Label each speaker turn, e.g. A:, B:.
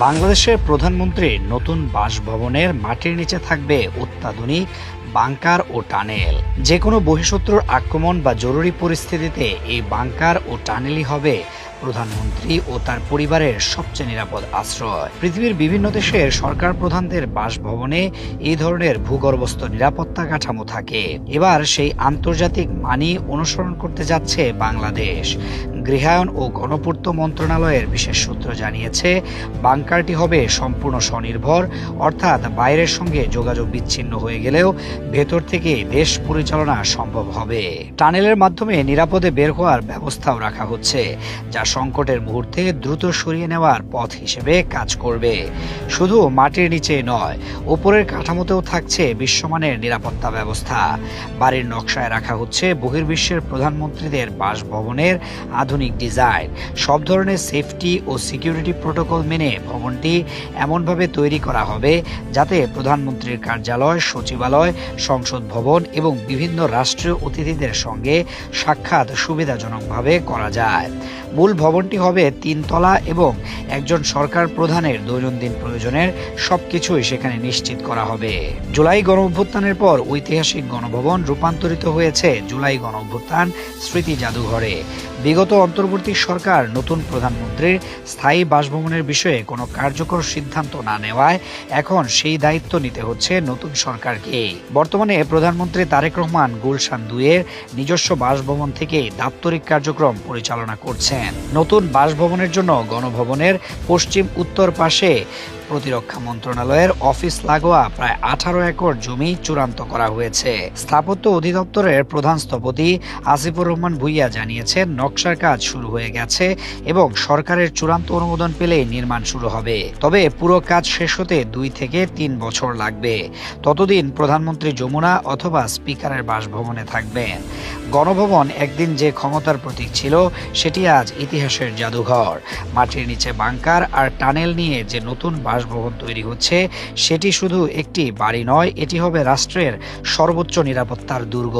A: বাংলাদেশের প্রধানমন্ত্রীর নতুন বাসভবনের মাটির নিচে থাকবে অত্যাধুনিক বাংকার ও টানেল। যে কোনো বহিঃশত্রুর আক্রমণ বা জরুরি পরিস্থিতিতে এই বাংকার ও টানেলই হবে প্রধানমন্ত্রী ও তার পরিবারের সবচেয়ে নিরাপদ আশ্রয়। পৃথিবীর বিভিন্ন দেশের সরকার প্রধানদের বাসভবনে এই ধরনের ভূগর্ভস্থ নিরাপত্তা কাঠামো থাকে। এবার সেই আন্তর্জাতিক মানই অনুসরণ করতে যাচ্ছে বাংলাদেশ। গৃহায়ন ও গণপূর্ত মন্ত্রণালয়ের বিশেষ সূত্র জানিয়েছে, বাংকারটি হবে সম্পূর্ণ স্বনির্ভর, অর্থাৎ বাইরের সঙ্গে যোগাযোগ বিচ্ছিন্ন হয়ে গেলেও ভেতর থেকে দেশ পরিচালনা সম্ভব হবে। টানেলের মাধ্যমে নিরাপদে বের হওয়ার ব্যবস্থাও রাখা হচ্ছে, যা সংকটের মুহূর্তে দ্রুত সরিয়ে নেওয়ার পথ হিসেবে কাজ করবে। শুধু মাটির নিচে নয়, উপরের কাঠামোতেও থাকছে বিশ্বমানের নিরাপত্তা ব্যবস্থা। বাড়ির নকশায় রাখা হচ্ছে বহির্বিশ্বের প্রধানমন্ত্রীদের বাসভবনের আধুনিক ডিজাইন। সব ধরনের সেফটি ও সিকিউরিটি প্রোটোকল মেনে ভবনটি এমনভাবে তৈরি করা হবে যাতে প্রধানমন্ত্রীর কার্যালয়, সচিবালয়, সংসদ ভবন এবং বিভিন্ন রাষ্ট্রীয় অতিথিদের সঙ্গে সাক্ষাৎ সুবিধাজনকভাবে করা যায়। মূল ভবনটি হবে 3 তলা এবং একজন সরকার প্রধানের দৈনন্দিন প্রয়োজনের সবকিছুই সেখানে নিশ্চিত করা হবে। জুলাই গণঅভ্যুত্থানের পর ঐতিহাসিক গণভবন রূপান্তরিত হয়েছে জুলাই গণঅভ্যুত্থান স্মৃতি জাদুঘরে। বিগত অন্তর্বর্তী সরকার নতুন প্রধানমন্ত্রীর স্থায়ী বাসভবনের বিষয়ে কোনো কার্যকর সিদ্ধান্ত না নেওয়ায় এখন সেই দায়িত্ব নিতে হচ্ছে নতুন সরকারকে। বর্তমানে প্রধানমন্ত্রী তারেক রহমান গুলশান 2-এর নিজস্ব বাসভবন থেকে দাপ্তরিক কার্যক্রম পরিচালনা করছেন। নতুন বাসভবনের জন্য গণভবনের পশ্চিম উত্তর পাশে প্রতিরক্ষা মন্ত্রণালয়ের অফিস লাগোয়া প্রায় 18 একর জমি চূড়ান্ত করা হয়েছে। স্থাপত্য অধিদপ্তরের প্রধান স্থপতি আসিফুর রহমান ভূঁইয়া জানিয়েছেন, নকশার কাজ শুরু হয়ে গেছে এবং সরকারের চূড়ান্ত অনুমোদন পেলেই নির্মাণ শুরু হবে। তবে পুরো কাজ শেষ হতে 2 থেকে 3 বছর লাগবে। ততদিন প্রধানমন্ত্রী যমুনা অথবা স্পিকারের বাসভবনে থাকবেন। গণভবন একদিন যে ক্ষমতার প্রতীক ছিল, সেটি আজ ইতিহাসের জাদুঘর। মাটির নিচে বাংকার আর টানেল নিয়ে যে নতুন বাসভবন তৈরি হচ্ছে, সেটি শুধু একটি বাড়ি নয়, এটি হবে রাষ্ট্রের সর্বোচ্চ নিরাপত্তার দুর্গ।